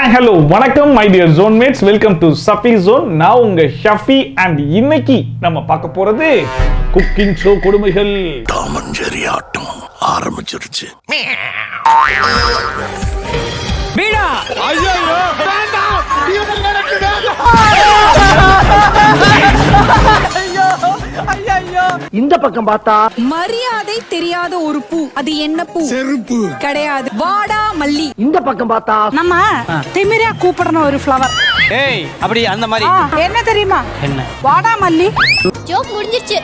Hi hello வணக்கம் my dear zone mates, welcome to Shafi zone. நான் உங்க ஷஃபி அண்ட் இன்னைக்கு நம்ம பார்க்க போறது குக்கிங் ஷோ கொடுமைகள். டாம் அண்ட் ஜெர்ரி ஆட்டம் ஆரம்பிச்சிருச்சு. வீடா ஐயோ வேண்டாம், இந்த பக்கம் பார்த்தா மரியாதை தெரியாத ஒரு பூ. அது என்ன பூ? செருப்பு கிடையாது. வாடா மல்லி. இந்த பக்கம் பார்த்தா நம்ம திமிரா கூப்பிடுற ஒரு ஃப்ளவர். ஏய் அப்படி அந்த மாதிரி என்ன தெரியுமா? என்ன வாடா மல்லி. ஜோக் முடிஞ்சிருச்சு.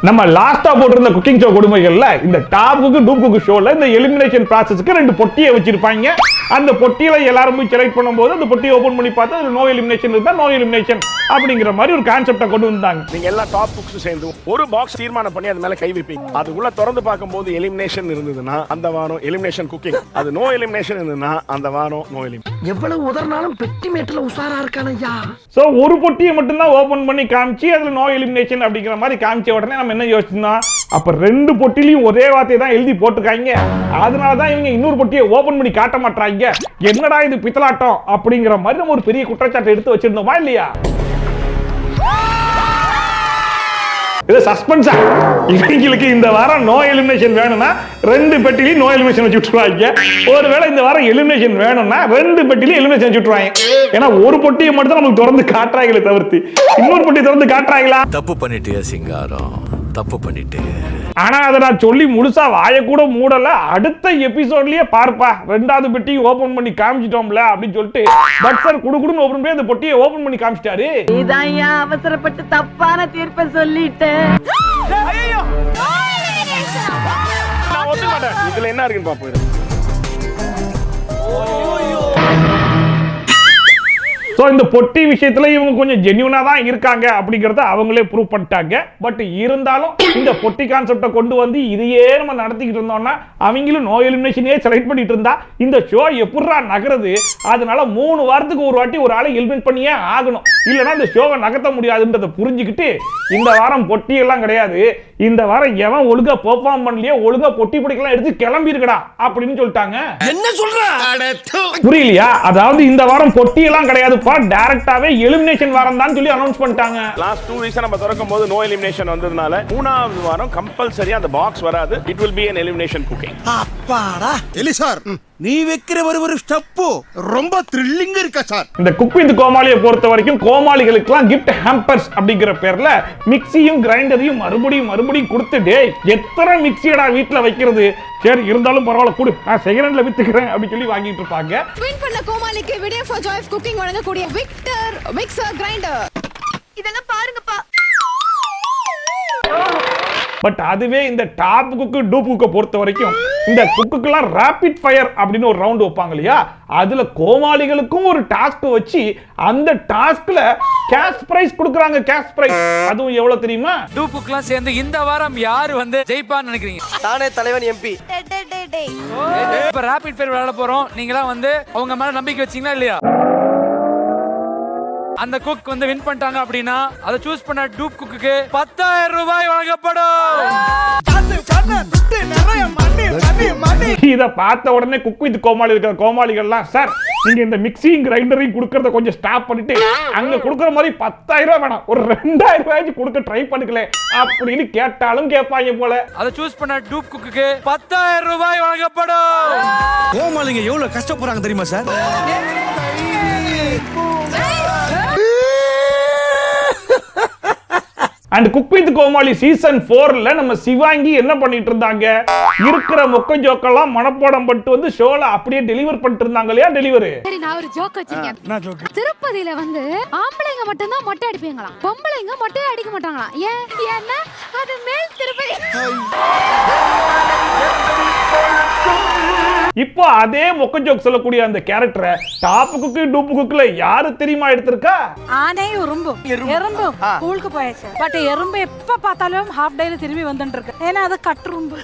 நம்ம லாஸ்டா போட்டிருந்த குக்கிங் ஷோ கொடுமைகள்ல இந்த டாப் குக்கு டூப் குக்கு ஷோல இந்த எலிமினேஷன் ப்ராசஸ்க்கு ரெண்டு பொட்டியை வச்சிருப்பாங்க. அந்த பொட்டியில எல்லாரும் போய் செலக்ட் பண்ணும்போது அந்த பொட்டியை ஓபன் பண்ணி பார்த்தா அது நோ எலிமினேஷன் இருந்தா நோ எலிமினேஷன் அப்படிங்கிற மாதிரி ஒரு கான்செப்டை கொண்டு வந்தாங்க. நீங்க எல்லா டாப் குக்ஸ் சேர்ந்து ஒரு பாக்ஸ் தீர்மானம் பண்ணி அது மேல கை வைப்பீங்க. அது உள்ள திறந்து பார்க்கும்போது எலிமினேஷன் இருந்ததுன்னா அந்த வாரம் எலிமினேஷன் குக்கிங், அது நோ எலிமினேஷன் இருந்ததுன்னா அந்த வாரம் நோ எலிமினேஷன். எவ்வளவு உதர்னாலும் பெட்டி மேட்ல உசாரா இருக்கான ஐயா. சோ ஒரு பொட்டியை மட்டும் தான் ஓபன் பண்ணி காமிச்சு அதுல நோ எலிமினேஷன் அப்படிங்கிற மாதிரி காமிச்ச உடனே நம்ம என்ன யோசிச்சோம், அப்ப ரெண்டு பொட்டிலையும் ஒரே வார்த்தையை தான் எழுதி போட்டுருக்காங்க, அதனாலதான் இவங்க இன்னொரு பொட்டியை ஓபன் பண்ணி காட்ட மாட்டாங்க, என்னடா இது பித்தலாட்டம் அப்படிங்கிற மாதிரி நம்ம ஒரு பெரிய குற்றச்சாட்டை எடுத்து வச்சிருந்தோமா இல்லையா? இது சஸ்பென்ஸா இவங்களுக்கு இந்த வாரம் நோ எலிமினேஷன் வேணும்னா ரெண்டு பெட்டிலையும் நோ எலிமினேஷன் வச்சு விட்டுருவாங்க. ஒருவேளை இந்த வாரம் எலிமினேஷன் வேணும்னா ரெண்டு பெட்டிலையும் எலிமினேஷன் வச்சு விட்டுருவாங்க. ஏன்னா ஒரு பொட்டியை மட்டும் தான் நமக்கு திறந்து காட்டுறாங்களே தவிர்த்து இன்னொரு பொட்டி திறந்து காட்டுறாங்களா? தப்பு பண்ணிட்டே சிங்காரம், தப்பு பண்ணிட்டே. ஆனா அதை நான் சொல்லி முழுசா வாய கூட மூடல. அடுத்த எபிசோட்லயே பார்ப்பா ரெண்டாவது பெட்டியை ஓபன் பண்ணி காமிச்சிட்டோம்ல அப்படின்னு சொல்லிட்டு பட் சார் குடுகுடுன்னு ஓபன் பண்ணி அந்த பொட்டியை ஓபன் பண்ணி காமிச்சிட்டாரு. இதான் அவசரப்பட்டு தப்பான தீர்ப்பை சொல்லிட்டேன். நான் ஒத்துக்க மாட்டேன். இதுல என்ன இருக்குன்னு பாப்போம். சோ இந்த பொட்டி விஷயத்துல இவங்க கொஞ்சம் ஜென்யூனா தான் இருக்காங்க அப்படிங்கறத அவங்களே ப்ரூவ் பண்ணிட்டாங்க. பட் இருந்தாலும் இந்த பொட்டி கான்செப்டை கொண்டு வந்து இதையே நம்ம நடத்திக்கிட்டு இருந்தோம்னா அவங்களும் நோ எலிமினேஷனே செலக்ட் பண்ணிட்டு இருந்தா இந்த ஷோ எப்படிரா நகருது? அதனால 3 வாரத்துக்கு ஒரு வாட்டி ஒரு ஆளை எலிமினேட் பண்ணியே ஆகணும், இல்லைன்னா இந்த ஷோவை நகர்த்த முடியாதுன்றதை புரிஞ்சுக்கிட்டு இந்த வாரம் பொட்டி எல்லாம் கிடையாது, இந்த வாரம் எவன் ஒழுங்கா பெர்ஃபார்ம் பண்ணலையோ ஒழுங்கா பொட்டி பிடிக்கலாம் எடுத்து கிளம்பி இருக்கடா அப்படின்னு சொல்லிட்டாங்க. என்ன சொல்ற? புரியலையா? அதாவது இந்த வாரம் பொட்டி எல்லாம் கிடையாது, டைரக்டாவே எலிமினேஷன் வாரம் தான் சொல்லி அனௌன்ஸ் பண்ணிட்டாங்க. லாஸ்ட் 2 வீக்ஸ் நம்ம திறக்கும்போது நோ எலிமினேஷன் வந்ததனால மூணாவது வாரம் கம்பல்சரியா அந்த பாக்ஸ் வராது. It will be an elimination cooking. அப்பாடா எலி சார், நீ வைக்கிற ஒரு ஸ்டெப் ரொம்ப த்ரில்லிங்கா இருக்கா சார். இந்த குக் வித் கோமாளியை பொறுத்த வரைக்கும் கோமாளிகளுக்குலாம் கிஃப்ட் ஹேம்பர்ஸ் அப்படிங்கிற பேர்ல மிக்ஸியும் கிரைண்டரையும் மறுபடியும் கொடுத்துட்டு எத்தனை மிக்ஸியடா வீட்டுல வைக்கிறது, சரி இருந்தாலும் பரவாயில்ல கொடு, நான் செகண்ட்ல வித்துக்கிறேன் அப்படி சொல்லி வாங்கிட்டு இருப்பாங்க. வின் பண்ண கோமாளிக்கு video for joy of cooking வழங்கக்கூடிய விக்டர் மிக்ஸர் கிரைண்டர். இதெல்லாம் பாருங்கப்பா. பட் அதுவே இந்த டாப் குக்கு டூப் குக்கை பொறுத்த வரைக்கும் இந்த குக்குக்கெல்லாம் ரேபிட் ஃபயர் அப்படின்னு ஒரு ரவுண்ட் வைப்பாங்க இல்லையா, அதுல கோமாளிகளுக்கும் ஒரு டாஸ்க் வச்சு அந்த டாஸ்க்ல கேஷ் பிரைஸ் கொடுக்கறாங்க. கேஷ் பிரைஸ் அதுவும் எவ்வளவு தெரியுமா? டூப்புக்குலாம் சேர்ந்து இந்த வாரம் யார் வந்து ஜெயிப்பான்னு நினைக்கிறீங்க? தானே தலைவன் எம்பி. இப்ப ரேபிட் ஃபயர் விளையாட போறோம். நீங்களாம் வந்து அவங்க மேல நம்பிக்கை வச்சீங்களா இல்லையா? அந்த குக் வந்து வின் பண்ணிட்டாங்க அப்படின்னா அதை சூஸ் பண்ண டூப் குக்குக்கு 10,000 ரூபாய் வழங்கப்படும். இத பார்த்த உடனே குக் வித் கோமாளி இருக்கிற கோமாளிகள்லாம், சார் நீங்க இந்த மிக்ஸிங் கிரைண்டரையும் கொடுக்கறத கொஞ்சம் ஸ்டாப் பண்ணிட்டு அங்க கொடுக்கற மாதிரி 10,000 ரூபாய் வேணாம், ஒரு 2,000 ரூபாய்க்கு கொடுக்க ட்ரை பண்ணிக்கல அப்படின்னு கேட்டாலும் கேட்பாங்க போல. அதை சூஸ் பண்ண டூப் குக்குக்கு 10,000 ரூபாய் வழங்கப்படும். கோமாளிங்க எவ்வளவு கஷ்டப்படுறாங்க தெரியுமா sir? And cook with Komali season 4ல நம்ம சிவாங்கி என்ன பண்ணிட்டு இருந்தாங்க, இருக்கிற மொக்க ஜோக்கெல்லாம் மனப்பாடம் பண்ணிட்டு வந்து ஷோல அப்படியே டெலிவர் பண்ணிட்டு இருந்தாங்க இல்லையா? டெலிவரி. சரி, நான் ஒரு ஜோக் வச்சிருக்கேன். திருப்பதியில வந்து ஆம்பளைங்க மட்டும் தான் மொட்டை அடிப்பாங்களாம், பொம்பளைங்க மொட்டையே அடிக்க மாட்டாங்களாம். ஏன்னா அது மேல் திருப்பதி. இப்போ அதே மொக்க ஜோக் சொல்லக்கூடிய அந்த கேரக்டரை டாப் குக்கு டூப் குக்குல யாரு தெரியுமா எடுத்திருக்கா? ஆனே எறும்பு ஸ்கூலுக்கு போயாச்சு. பட் எறும்பு எப்ப பார்த்தாலும் ஹாஃப் டேல திரும்பி வந்துட்டு இருக்கு. ஏன்னா அது கட்டுரும்பு.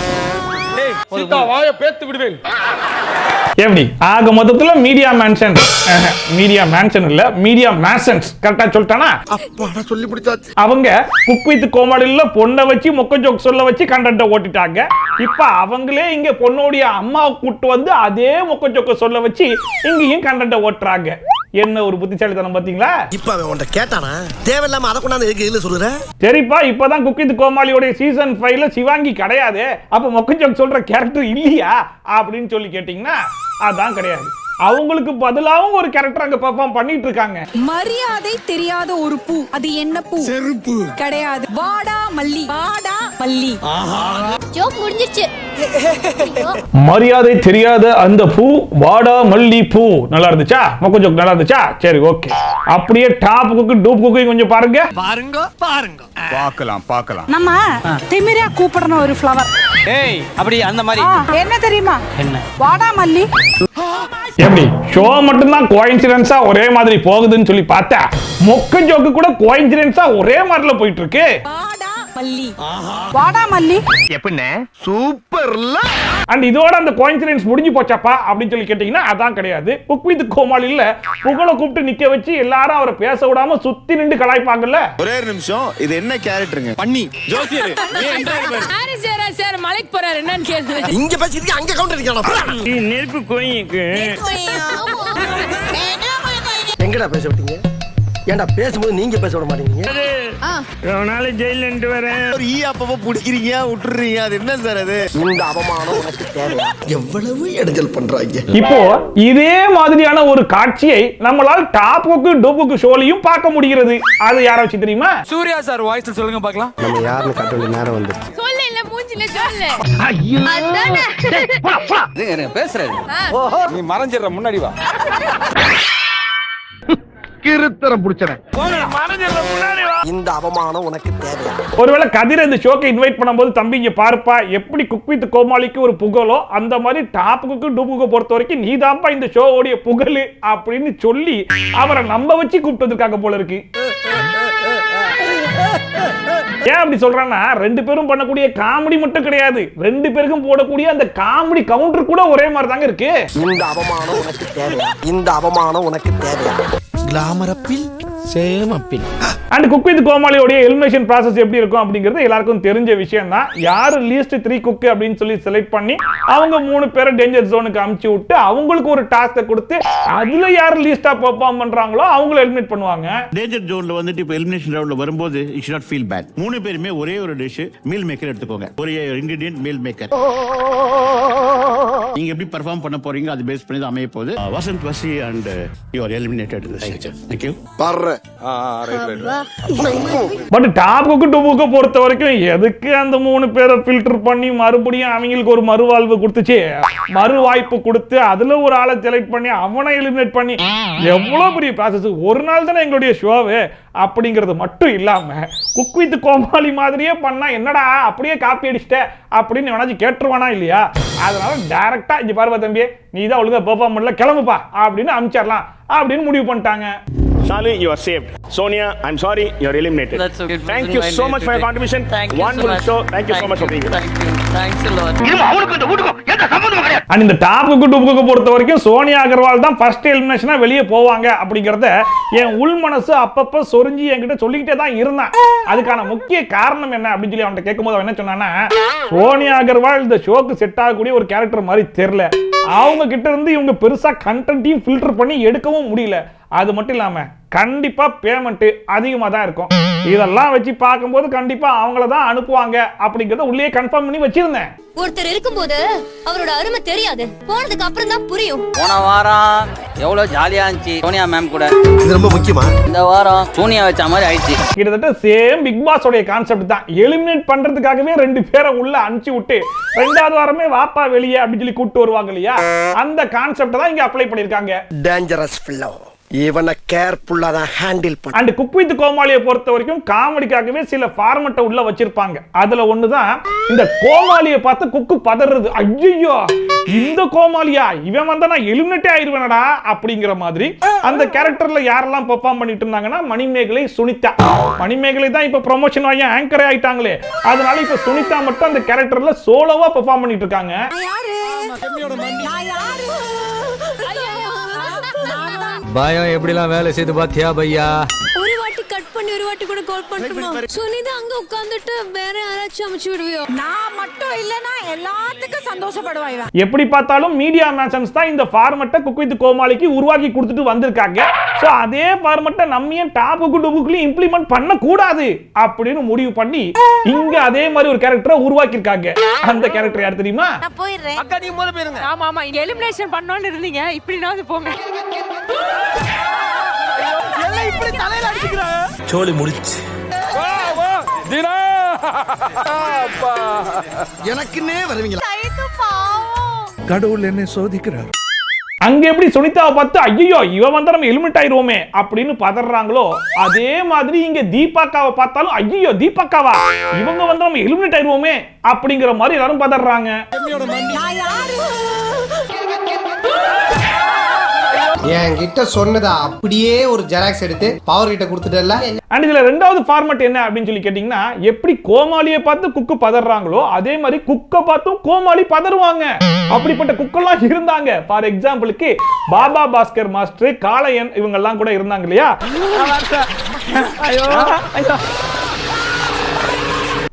வாயை பேத்து விடுவேன். எப்படி ஆக மொத்தத்துல மீடியா மேன்ஷன் இல்ல மீடியா மேசன்ஸ் கரெக்டா சொல்லிட்டானா? அப்பாடா சொல்லி பிடிச்சாச்சு. அவங்க குக் வித் கோமாளில பொண்ணை வச்சு மொக்க ஜோக் சொல்ல வச்சு கண்டென்ட் ஓட்டிட்டாங்க. இப்ப அவங்களே இங்க பொண்ணோடைய அம்மாவை கூட்டு வந்து அதே மொக்க சொக்க சொல்ல வச்சு இங்கேயும் கண்டென்ட்டை ஓட்டுறாங்க. என்ன ஒரு புத்திசாலித்தனம் பாத்தீங்களா? இப்ப அவன் உன்கிட்ட கேட்டானா? தேவையில்லாம அதை கொண்டாந்து எதுக்கு இதுல சொல்லுற? சரிப்பா, இப்பதான் குக் வித் கோமாளியோட சீசன் 5ல சிவாங்கி கிடையாது, அப்ப மொக்க ஜோக் சொல்ற கேரக்டர் இல்லையா அப்படின்னு சொல்லி கேட்டீங்கன்னா அதான் கிடையாது. அவங்களுக்கு பதிலாவும் ஒரு கேரக்டர் அங்க பெர்ஃபார்ம் பண்ணிட்டு இருக்காங்க. மரியாதை தெரியாத ஒரு பூ, அது என்ன பூ? செருப்பு கிடையாது. வாடா மல்லி. வாடா மல்லி. ஜோக் முடிஞ்சிருச்சு. மரியாதை தெரியாத அந்த பூ வாடா மல்லி பூ. நல்லா இருந்துச்சா? மொக்க ஜோக் நல்லா இருந்துச்சா? சரி, ஓகே. அப்படியே டாப் குக்கு டூப் குக்கு கொஞ்சம் பாருங்க. பார்க்கலாம். நம்ம திமிரா கூப்பிடுற ஒரு ஃப்ளவர். ஏய், அப்படி அந்த மாதிரி என்ன தெரியுமா? என்ன? வாடா மல்லி. எப்படி ஷோ மட்டும்தான் கோயின்சிடென்ஸா ஒரே மாதிரி போகுதுன்னு சொல்லி பார்த்தா மொக்க ஜோக்கு கூட கோயின்சிடென்ஸா ஒரே மாதிரில போயிட்டு இருக்கு. வாடா மல்லி. வாடா மல்லி. எப்படின்னு சூப்பர்ல. அண்ட் இதோட அந்த கோயின்சிடென்ஸ் முடிஞ்சு போச்சாப்பா அப்படின்னு சொல்லி கேட்டீங்கன்னா அதான் கிடையாது. குக் வித் கோமாளில புகழை கூப்பிட்டு நிக்க வச்சு எல்லாரும் அவரை பேச விடாம சுத்தி நின்று கலாய்ப்பாங்கல்ல. ஒரே நிமிஷம், இது என்ன கேரக்டருங்க? பண்ணி ஜோசியர் சார் மலைக்கு போறாரு என்னன்னு கேக்குது. இங்க பேசிட்டு அங்க கவுண்டர் இருக்கானா? நெருப்பு கோயிக்கு எங்கடா பேச விட்டீங்க? ஏன்டா பேசும்போது நீங்க பேச விட மாட்டீங்க? ஜெயில இருந்து வரேன். ஒரு ஈ அப்பப்ப புடிக்கிறீங்க விட்டுறீங்க, அது என்ன சார் அது? இந்த அவமானம் உனக்கு தேவை. எவ்வளவு இடைஞ்சல் பண்றாங்க. இப்போ இதே மாதிரியான ஒரு காட்சியை நம்மளால் டாப்புக்கு டூப்புக்கு ஷோலையும் பார்க்க முடிகிறது. அது யாரை வச்சு தெரியுமா? சூர்யா சார் வாய்ஸ் சொல்லுங்க பார்க்கலாம். நம்ம யாருன்னு காட்ட வேண்டிய நேரம் வந்து. சொல்ல இல்ல மூஞ்சில சொல்ல. அதானே பேசுறாரு. நீ மறைஞ்சிர முன்னாடி வா. கிருத்தரம் புடிச்சறேன். இந்த அவமானம் உனக்கு தேவை. ஒருவேளை கதிர் இந்த ஷோக்கு இன்வைட் பண்ணும்போது தம்பி இங்க பாருப்பா, எப்படி குக் வித் கோமாளிக்கு ஒரு புகழோ அந்த மாதிரி டாப் குக்கு டூப்புக்கு பொறுத்த வரைக்கும் நீதான்ப்பா இந்த ஷோவோடைய புகழ் அப்படின்னு சொல்லி அவரை நம்ப வச்சு கூப்பிட்டு வந்திருக்காங்க போல இருக்கு. ஏன் அப்படி சொல்றான்னா, ரெண்டு பேரும் பண்ணக்கூடிய காமெடி மட்டும் கிடையாது, ரெண்டு பேருக்கும் போடக்கூடிய அந்த காமெடி கவுண்டர் கூட ஒரே மாதிரி தாங்க இருக்கு. இந்த அவமானம் உனக்கு தேவை. இந்த அவமானம் உனக்கு தேவை. Glamour appeal same appeal. And cook with கோமாளியோட எலிமினேஷன் process எப்படி இருக்கும் அப்படிங்கிறது எல்லாருக்கும் தெரிஞ்ச விஷயம் தான். யாரு லீஸ்ட் 3 குக் அப்படின்னு சொல்லி செலக்ட் பண்ணி அவங்க 3 பேரை டேஞ்சர் ஜோனுக்கு அமுச்சு விட்டு அவங்களுக்கு ஒரு டாஸ்கை கொடுத்து அதுல யாரு லீஸ்டா பெர்ஃபார்ம் பண்றாங்களோ அவங்கள எலிமினேட் பண்ணுவாங்க. டேஞ்சர் ஜோன்ல வந்துட்டு இப்போ எலிமினேஷன் ரவுண்ட்ல வரும்போது you should not feel bad. 3 பேருமே ஒரே ஒரு டிஷ் மீல் மேக்கர் எடுத்துக்கோங்க. ஒரே இன்கிரிடியன்ட் மீல் மேக்கர். நீங்க எப்படி பெர்ஃபார்ம் பண்ண போறீங்க அது பேஸ் பண்ணி தான் அமைய போகுது. Vasanth Vasi and you are eliminated this section. Thank you. பர்ற. பட் டாப் குக்கு டூப்புக்கு பொறுத்த வரைக்கும் எதுக்கு அந்த 3 பேரை ஃபில்டர் பண்ணி மறுபடியும் அவங்களுக்கு ஒரு மறுவாழ்வு கொடுத்துச்சு, மறு வாய்ப்பு கொடுத்து அதுல ஒரு ஆளை செலக்ட் பண்ணி அவனை எலிமினேட் பண்ணி எவ்வளவு பெரிய ப்ராசஸ். ஒரு நாள் தானே எங்களுடைய ஷோவே அப்படிங்கிறது மட்டும் இல்லாம குக் வித் கோமாளி மாதிரியே பண்ணா என்னடா அப்படியே காப்பி அடிச்சிட்ட அப்படின்னு எவனாச்சும் கேட்டுருவானா இல்லையா? அதனால டைரக்டா இங்க பாருவா தம்பி, நீ தான் ஒழுங்கா பெர்ஃபார்ம் பண்ணல, கிளம்புப்பா அப்படின்னு அனுப்பிச்சிடலாம் அப்படின்னு முடிவு பண்ணிட்டாங்க. Shalu, you are saved. Sonia, I'm sorry, you are eliminated. That's okay. Thank you so much for your contribution. Wonderful show. Thank you so much for being here. Thanks a lot. And இந்த டாப்புக்கு டூப்புக்கு பொறுத்த வரைக்கும் சோனியா அகர்வால் தான் first எலிமினேஷனா வெளியே போவாங்க அப்படிங்கறத என் உள் மனசு அப்பப்ப சொரிஞ்சு என்கிட்ட சொல்லிக்கிட்டே தான் இருந்தான். அதுக்கான முக்கிய காரணம் என்ன அப்படின்னு சொல்லி அவன்கிட்ட கேட்கும்போது அவன் என்ன சொன்னான்னா, சோனியா அகர்வால் இந்த ஷோக்கு செட் ஆகக்கூடிய ஒரு கேரக்டர் மாதிரி தெரியல, அவங்க கிட்ட இருந்து இவங்க பெருசா கண்டென்ட்டையும் ஃபில்டர் பண்ணி எடுக்கவும் முடியல, அது மட்டும் இல்லாம கண்டிப்பா பேமெண்ட் அதிகமா தான் இருக்கும், இதெல்லாம் வச்சு பார்க்கும்போது கண்டிப்பா அவங்கள தான் அனுப்புவாங்க அப்படிங்கறத உள்ளே கன்ஃபார்ம் பண்ணி வச்சிருந்தேன். ஒருத்தர் இருக்கும்போது அவரோட அருமை தெரியாது, போனதுக்கு அப்புறம் தான் புரியும். போன வாரம் எவ்வளவு ஜாலியா இருந்துச்சு சோனியா மேம் கூட. இது ரொம்ப முக்கியமா? இந்த வாரம் சோனியா வச்ச மாதிரி ஆயிடுச்சு. கிட்டத்தட்ட சேம் பிக் பாஸ் உடைய கான்செப்ட் தான். எலிமினேட் பண்றதுக்காகவே 2 பேரை உள்ள அனுப்பிச்சு விட்டு 2வது வாரமே வாப்பா வெளியே அப்படின்னு சொல்லி கூட்டு வருவாங்க இல்லையா, அந்த கான்செப்ட் தான் இங்க அப்ளை பண்ணிருக்காங்க. டேஞ்சரஸ் ஃபில்லோ. இவனை கேர்ஃபுல்லா தான் ஹேண்டில் பண்ண. அண்ட் குக் வித் கோமாளியை பொறுத்த வரைக்கும் காமெடிக்காகவே சில ஃபார்மட்டை உள்ள வச்சிருப்பாங்க. அதுல ஒண்ணுதான் இந்த கோமாளியை பார்த்து குக்கு பதறது, ஐயோ இந்த கோமாளியா, இவன் வந்தா நான் எலிமினேட்டே ஆயிருவேனடா அப்படிங்கிற மாதிரி. அந்த கேரக்டர்ல யாரெல்லாம் பெர்ஃபார்ம் பண்ணிட்டு இருந்தாங்கன்னா மணிமேகலை, சுனிதா. மணிமேகலை தான் இப்ப ப்ரொமோஷன் வாங்கி ஆங்கரே ஆயிட்டாங்களே, அதனால இப்ப சுனிதா மட்டும் அந்த கேரக்டர்ல சோலோவா பெர்ஃபார்ம் பண்ணிட்டு இருக்காங்க. பயம் எப்படிலாம் வேலை செய்து பாத்தியா பையா? ஒரு வாட்டி கட் பண்ணி ஒரு வாட்டி கூட கால் பண்ணட்டுமா? சுனிதா அங்க உட்கார்ந்துட்டு வேற யாராச்சும் அமைச்சு விடுவியோ? நான் மட்டும் இல்லனா எல்லாத்துக்கும் சந்தோஷப்படுவா இவன். எப்படி பார்த்தாலும் மீடியா மேஷன்ஸ் தான் இந்த ஃபார்மட்டை குக் வித் கோமாளிக்கு உருவாக்கி கொடுத்துட்டு வந்திருக்காங்க. சோ அதே ஃபார்மட்டை நம்ம ஏன் டாப் குக் டுபுக்லயும் இம்ப்ளிமெண்ட் பண்ண கூடாது அப்படின்னு முடிவு பண்ணி இங்க அதே மாதிரி ஒரு கேரக்டரை உருவாக்கி இருக்காங்க. அந்த கேரக்டர் யார் தெரியுமா? நான் போயிடுறேன். அக்கா நீ முதல்ல போயிருங்க. ஆமா ஆமா எலிமினேஷன் பண்ணோம்னு இருந்தீங்க, இப்படினாவது போங்க. எல்லாம் இப்படி தலையில அடிச்சுக்கிற. சோலி முடிச்சு எனக்குன்னே வருவீங்களா? கடவுள் என்னை சோதிக்கிறார். அங்க எப்படி சுனிதாவை பார்த்து ஐயோ இவன் வந்தா நம்ம எலிமினேட் ஆயிருவோமே அப்படின்னு பதறாங்களோ, அதே மாதிரி இங்க தீபாக்காவை பார்த்தாலும் ஐயோ தீபாக்காவா இவங்க வந்தா நம்ம எலிமினேட் ஆயிருவோமே அப்படிங்கிற மாதிரி எல்லாரும் பதறாங்க. என்கிட்ட சொன்னதா அப்படியே ஒரு ஜெராக்ஸ் எடுத்து பவர் கிட்ட கொடுத்துட்டல. அண்ட் இதுல ரெண்டாவது ஃபார்மட் என்ன அப்படின்னு சொல்லி கேட்டீங்கன்னா, எப்படி கோமாளியை பார்த்து குக்கு பதறாங்களோ அதே மாதிரி குக்க பார்த்தும் கோமாளி பதறுவாங்க. அப்படிப்பட்ட குக்கெல்லாம் இருந்தாங்க. ஃபார் எக்ஸாம்பிளுக்கு பாபா பாஸ்கர் மாஸ்டர், காளையன் இவங்க எல்லாம் கூட இருந்தாங்க இல்லையா?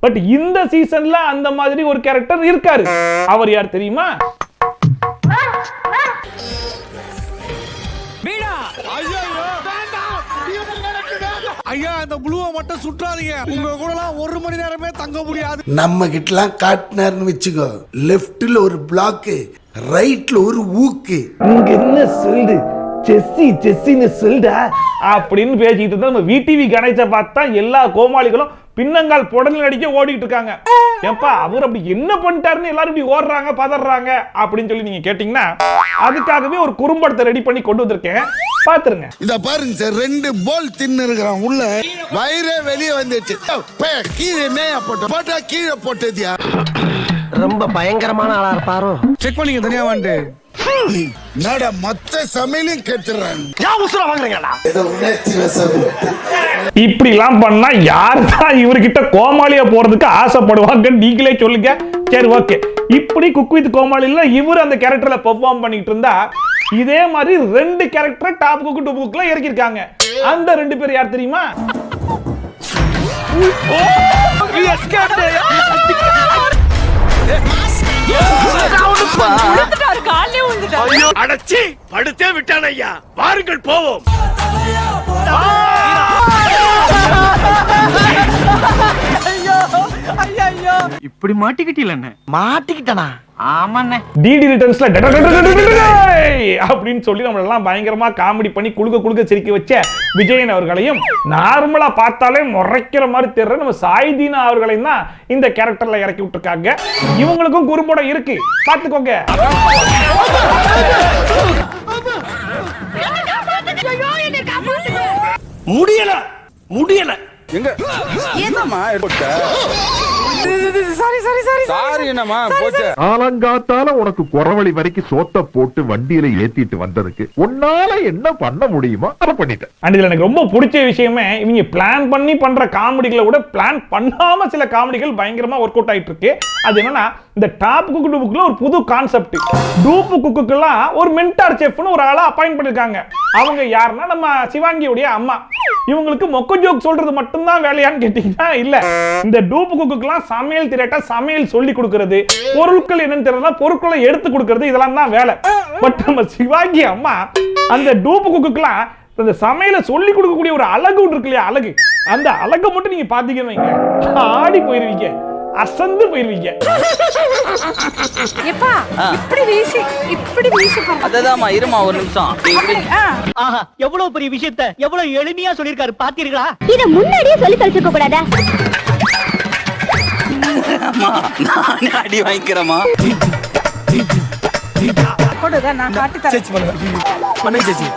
பட் இந்த சீசன்ல அந்த மாதிரி ஒரு கேரக்டர் இருக்காரு. அவர் யார் தெரியுமா? ஐயா அந்த ப்ளூவை மட்டும் சுற்றாதீங்க. உங்க கூடலாம் 1 மணி நேரமே தங்க முடியாது. நம்ம கிட்டலாம் காட்டினார்னு வச்சுக்கோ, லெஃப்ட்ல ஒரு பிளாக்கு, ரைட்ல ஒரு ஊக்கு. இங்க என்ன சொல்டு செஸ்ஸின்னு சொல்டா அப்படின்னு பேசிட்டு இருந்தா நம்ம விடிவி கணேச பார்த்தா எல்லா கோமாளிகளும் பின்னங்கால் புடல் அடிக்க ஓடிட்டு இருக்காங்க. ஏப்பா அவர் அப்படி என்ன பண்ணிட்டாருன்னு எல்லாரும் இப்படி ஓடுறாங்க பதறாங்க அப்படின்னு சொல்லி நீங்க கேட்டீங்கன்னா, அதுக்காகவே ஒரு குறும்படத்தை ரெடி பண்ணி கொண்டு வந்திருக்கேன், பாத்துருங்க. இத பாருங்க சார், 2 பால் தின்னு இருக்கிறான் உள்ள, வயிறே வெளியே வந்துச்சு. கீழே மேய போட்டா கீழே போட்டதியா? ரொம்ப பயங்கரமான ஆளா இருப்பாரோ. செக் பண்ணிங்க தனியா வந்து நட மொத்த சமையலையும் கேட்டுறாங்க. ஏன் உசுர வாங்குறீங்களா? இப்படி எல்லாம் பண்ணா யார் தான் இவர்கிட்ட கோமாளியா போறதுக்கு ஆசைப்படுவாங்க நீங்களே சொல்லுங்க. சரி ஓகே, இப்படி குக் வித் கோமாளில இவர் அந்த கேரக்டர்ல பெர்ஃபார்ம் பண்ணிட்டு இருந்தா, இதே மாதிரி 2 கேரக்டர் டாப் குக் டு புக்ல இறக்கி இருக்காங்க. அந்த 2 பேர் யார் தெரியுமா? அடச்சி படுத்தே விட்டான் ஐயா. வாருங்கள் போவோம். இப்படி மாட்டிக்கிட்டீங்களே. மாட்டிக்கிட்டனா? ஆமாண்ணே. டிடி ரிட்டர்ன்ஸ்ல அப்படின்னு சொல்லி நம்ம எல்லாம் பயங்கரமா காமெடி பண்ணி குளுக்க சிரிக்க வச்ச விஜயன் அவர்களையும், நார்மலா பார்த்தாலே முறைக்கிற மாதிரி தெரியற நம்ம சாய்தீனா அவர்களையும் தான் இந்த கேரக்டர்ல இறக்கி விட்டுருக்காங்க. இவங்களுக்கும் குறும்படம் இருக்கு, பாத்துக்கோங்க. முடியல எங்க என்னம்மா ஆலங்காத்தால உனக்கு குறவழி வரைக்கும் சோத்த போட்டு வண்டியில ஏத்திட்டு வந்ததுக்கு உன்னால என்ன பண்ண முடியுமோ அதை பண்ணிட்டேன். அண்ட் இதுல எனக்கு ரொம்ப பிடிச்ச விஷயமே, இவங்க பிளான் பண்ணி பண்ற காமெடிகளை விட பிளான் பண்ணாம சில காமெடிகள் பயங்கரமா ஒர்க் அவுட் ஆயிட்டு இருக்கு. அது என்னன்னா, இந்த டாப் குக் டூப்புக்குள்ள ஒரு புது கான்செப்ட். டூப்பு குக்குக்கெல்லாம் ஒரு மென்டார் செஃப்னு ஒரு ஆளா அப்பாயிண்ட் பண்ணிருக்காங்க. அவங்க யாருன்னா நம்ம சிவாங்கியோடைய அம்மா. இவங்களுக்கு மொக்க ஜோக் சொல்றது மட்டும்தான் வேலையான்னு கேட்டீங்கன்னா இல்ல. இந்த டூப்பு குக்குக்கெல்லாம் சமையல் திரட்ட சமையல் சொல்லி கொடுக்கிறது, பொருட்கள் என்னன்னு தெரியல பொருட்களை எடுத்து கொடுக்கிறது, இதெல்லாம் தான் வேலை. பட் நம்ம சிவாங்கி அம்மா அந்த டூப்பு குக்குக்கெல்லாம் அந்த சமையலை சொல்லி கொடுக்கக்கூடிய ஒரு அழகு இருக்கு இல்லையா, அழகு, அந்த அழகை மட்டும் நீங்க பாத்தீங்கன்னு வைங்க, ஆடி போயிருவீங்க, அசந்து போயிருவீங்க. எப்பா இப்படி வீசி அததாமா இருமா ஒரு நிமிஷம். ஆஹா, எவ்வளவு பெரிய விஷயத்தை எவ்வளவு எளிமையா சொல்லிருக்காரு பாத்தீங்களா? இத முன்னாடியே சொல்லி கழிச்சுக்க கூடாதா? அம்மா நான் அடி வாங்கிக்கிறேமா. கொடுங்க, நான் காட்டி தரேன். பண்ணு சேச்சி.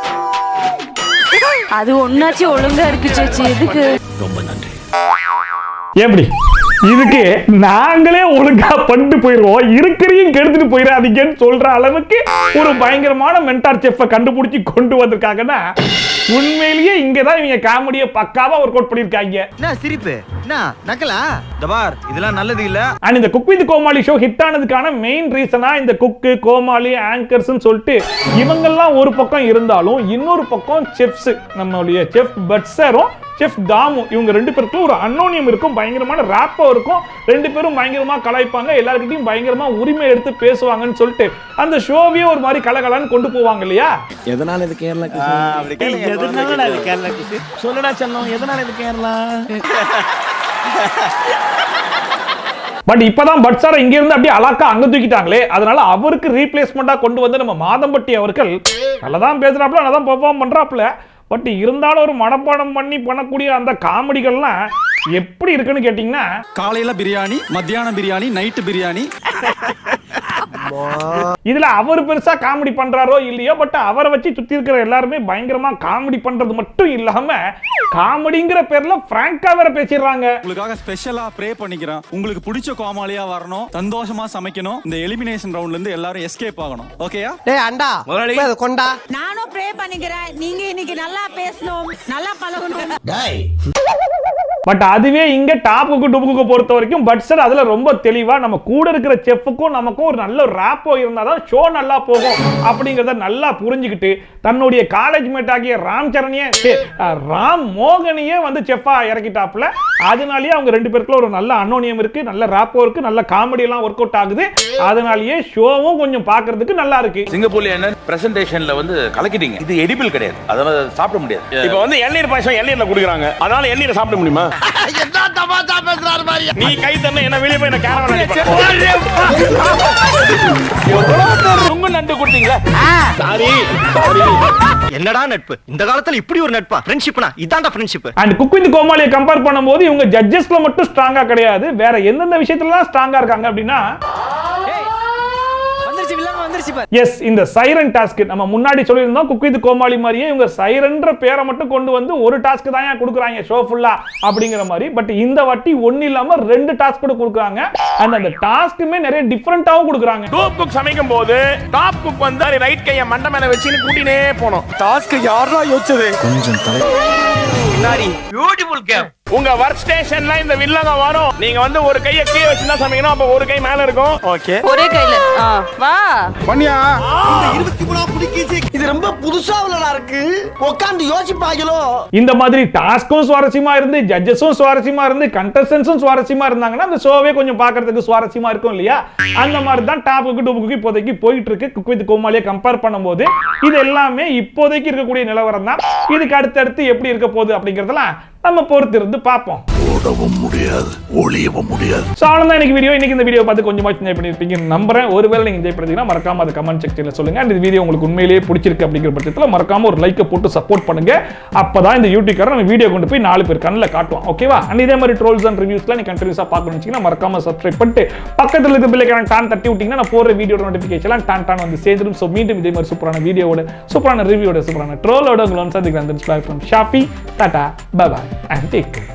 அது ஒண்ணாச்சு ஒழுங்கா இருக்கு சேச்சி. எதுக்கு? ரொம்ப நன்றி. எப்படி இதுக்கு நாங்களே ஒழுங்கா பண்ணிட்டு போயிருவோம், இருக்கிறையும் கெடுத்துட்டு போயிடாதீங்கன்னு சொல்ற அளவுக்கு ஒரு பயங்கரமான மென்டார் செஃப்பை கண்டுபிடிச்சு கொண்டு வந்திருக்காங்கன்னா, உண்மையிலேயே இங்கதான் இவங்க காமெடியை பக்காவா ஒர்க் அவுட் பண்ணிருக்காங்க. என்ன சிரிப்பு? என்ன நக்கலா? தபார் இதெல்லாம் நல்லது இல்ல. அண்ட் இந்த cook with Komali show hit ஆனதுக்கான மெயின் ரீசனா இந்த குக்கு கோமாளி ஆங்கர்ஸ் சொல்லிட்டு இவங்கெல்லாம் ஒரு பக்கம் இருந்தாலும், இன்னொரு பக்கம் செஃப்ஸ், நம்மளுடைய செஃப் பட்சரும் செஃப் தாமு, இவங்க 2 பேருக்கும் ஒரு அன்னோனியம் இருக்கும், பயங்கரமான ராப்போ இருக்கும், 2 பேரும் பயங்கரமா கலாய்ப்பாங்க, எல்லார்கிட்டயும் பயங்கரமா உரிமை எடுத்து பேசுவாங்கன்னு சொல்லிட்டு அந்த ஷோவே ஒரு மாதிரி கலகலான்னு கொண்டு போவாங்க இல்லையா? எதனால இது கேரளா எதனால இது கேரளா சொல்லடா செல்லம், எதனால இது கேரளா? பட் இப்பதான் பட்சாரை இங்க இருந்து அப்படியே அலாக்கா அங்க தூக்கிட்டாங்களே, அதனால அவருக்கு ரீப்ளேஸ்மெண்டா கொண்டு வந்து நம்ம மாதம்பட்டி அவர்கள் நல்லதான் பேசுறாப்ல, நல்லதான் பெர்ஃபார்ம் பண்றாப்ல. பட் இருந்தாலும் ஒரு மனப்பாடம் பண்ணி பண்ணக்கூடிய அந்த காமெடிகள்லாம் எப்படி இருக்குன்னு கேட்டீங்கன்னா, காலையில பிரியாணி, மத்தியானம் பிரியாணி, நைட்டு பிரியாணி. இதுல அவர் பெருசா காமெடி பண்றாரோ இல்லையோ, பட் அவரை வச்சு சுத்தி இருக்கிற எல்லாருமே பயங்கரமா காமெடி பண்றது மட்டும் இல்லாம காமெடிங்கிற பேர்ல பிராங்கா வேற பேசிடுறாங்க. உங்களுக்காக ஸ்பெஷலா ப்ரே பண்ணிக்கிறேன். உங்களுக்கு பிடிச்ச கோமாளியா வரணும், சந்தோஷமா சமைக்கணும், இந்த எலிமினேஷன் ரவுண்ட்ல இருந்து எல்லாரும் எஸ்கேப் ஆகணும். ஓகேயா? டேய் அண்டா கொண்டா. நானும் ப்ரே பண்ணிக்கிறேன். நீங்க இன்னைக்கு நல்லா பேசணும், நல்லா பழகணும். பட் அதுவே இங்க டாப்புக்கு டுப்புக்கு பொறுத்த வரைக்கும் பட்சர் அதுல ரொம்ப தெளிவா நம்ம கூட இருக்கிற செஃப்புக்கும் நமக்கும் ஒரு நல்ல ராப்போ இருந்தாதான் ஷோ நல்லா போகும் அப்படிங்கறத நல்லா புரிஞ்சுக்கிட்டு தன்னுடைய காலேஜ் மேட் ஆகிய ராம் மோகனியே வந்து செஃப்பா இறக்கிட்டாப்ல. அதனாலேயே அவங்க 2 பேருக்குள்ள ஒரு நல்ல அன்னோனியம் இருக்கு, நல்ல ராப்போ இருக்கு, நல்ல காமெடி எல்லாம் ஒர்க் அவுட் ஆகுது. அதனாலேயே ஷோவும் கொஞ்சம் பாக்குறதுக்கு நல்லா இருக்கு. சிங்கப்பூர்ல என்ன பிரசன்டேஷன்ல வந்து கலக்கிட்டீங்க, இது எடிபிள் கிடையாது, அத சாப்பிட முடியாது. இப்போ வந்து இளநீர் பாயசம் இளநீர்ல குடிக்கிறாங்க, அதனால இளநீரை சாப்பிட முடியுமா? என்ன தமாஷா பேசுறாரு பாரு. நீ கை தண்ண என்ன வெளிய போய் நான் கேரவன் அடிப்பேன். நண்டு கொடுத்தீங்களா? சாரி என்னடா நட்பு இந்த காலத்துல இப்படி ஒரு நட்பா? ஃப்ரெண்ட்ஷிப்னா இதான்டா ஃப்ரெண்ட்ஷிப். அண்ட் குக் வித் கோமாளியை கம்பேர் பண்ணும்போது இவங்க ஜட்ஜஸ்ல மட்டும் ஸ்ட்ராங்கா கிடையாது, வேற எந்தெந்த விஷயத்துலலாம் ஸ்ட்ராங்கா இருக்காங்க அப்படின்னா, எஸ் இந்த சைரன் டாஸ்க் நம்ம முன்னாடி சொல்லியிருந்தோம். குக் வித் கோமாளி மாதிரியே இவங்க சைரன்ற பேரை மட்டும் கொண்டு வந்து ஒரு டாஸ்க் தான் கொடுக்குறாங்க ஷோ ஃபுல்லா அப்படிங்கிற மாதிரி. பட் இந்த வாட்டி ஒன்னு இல்லாம 2 டாஸ்க் கூட கொடுக்குறாங்க. அந்த டாஸ்க்குமே நிறைய டிஃபரெண்டாவும் கொடுக்குறாங்க. டாப் குக் சமைக்கும் போது டாப் குக் வந்து ரைட் கைய மண்டை மேல வச்சு கூட்டினே போணும். டாஸ்க் யாரா யோசிச்சது? கொஞ்சம் தலை முன்னாடி பியூட்டிஃபுல் கேம். உங்க ஒர்க் ஸ்டேஷன்ல இந்த வில்லங்க வரும், நீங்க வந்து ஒரு கைய கீழ வச்சு தான் சமைக்கணும், அப்ப ஒரு கை மேல இருக்கும். ஓகே, ஒரே கையில வா பண்ணியா? இந்த 23 புடிக்கிச்சு. இது ரொம்ப புதுசா உள்ளதா இருக்கு, உட்கார்ந்து யோசிப்பாங்களோ. இந்த மாதிரி டாஸ்க்கும் சுவாரஸ்யமா இருந்து, ஜட்ஜஸும் சுவாரஸ்யமா இருந்து, கண்டஸ்டன்ட்ஸும் சுவாரஸ்யமா இருந்தாங்கன்னா அந்த ஷோவே கொஞ்சம் பார்க்கிறதுக்கு சுவாரஸ்யமா இருக்கும் இல்லையா? அந்த மாதிரி தான் டாப்புக்கு டுப்புக்கு இப்போதைக்கு போயிட்டு இருக்கு. குக் வித் கோமாளியை கம்பேர் பண்ணும்போது இது எல்லாமே இப்போதைக்கு இருக்கக்கூடிய நிலவரம் தான். இதுக்கு அடுத்தடுத்து எப்படி இருக்க போகுது அப்படிங்கறதெல்லாம் நம்ம பொறுத்து இருந்து பார்ப்போம். ஓடவும் முடியாது, ஒளியவும் முடியாது. சோ அவ்வளவுதான் இன்னைக்கு வீடியோ. இன்னைக்கு இந்த வீடியோ பார்த்து கொஞ்சமா என்ஜாய் பண்ணிருப்பீங்க நம்புறேன். ஒருவேளை நீங்க என்ஜாய் பண்ணீங்கன்னா மறக்காம அதை கமெண்ட் செக்ஷன்ல சொல்லுங்க. இந்த வீடியோ உங்களுக்கு உண்மையிலேயே பிடிச்சிருக்கு அப்படிங்கிற பட்சத்துல மறக்காம ஒரு லைக்கை போட்டு சப்போர்ட் பண்ணுங்க. அப்பதான் இந்த யூடியூப்காரன் நம்ம வீடியோ கொண்டு போய் 4 பேர் கண்ணில் காட்டுவோம். ஓகேவா? அண்ட் இதே மாதிரி ட்ரோல்ஸ் அண்ட் ரிவ்யூஸ்லாம் நீங்க கண்டினியூஸா பார்க்கணும்னு வச்சீங்கன்னா மறக்காம சப்ஸ்கிரைப் பண்ணிட்டு பக்கத்துல இருக்க பெல் ஐகானை டான் தட்டி விட்டீங்கன்னா நான் போற வீடியோ நோட்டிபிகேஷன் டான் வந்து சேர்ந்துடும். சோ மீண்டும் இதே மாதிரி சூப்பரான வீடியோவோட, சூப்பரான ரிவ்யூவோட, சூப்பரான ட்ரோலோட உங்களை சந்திக்கிறேன். Shafi tata bye bye and take care.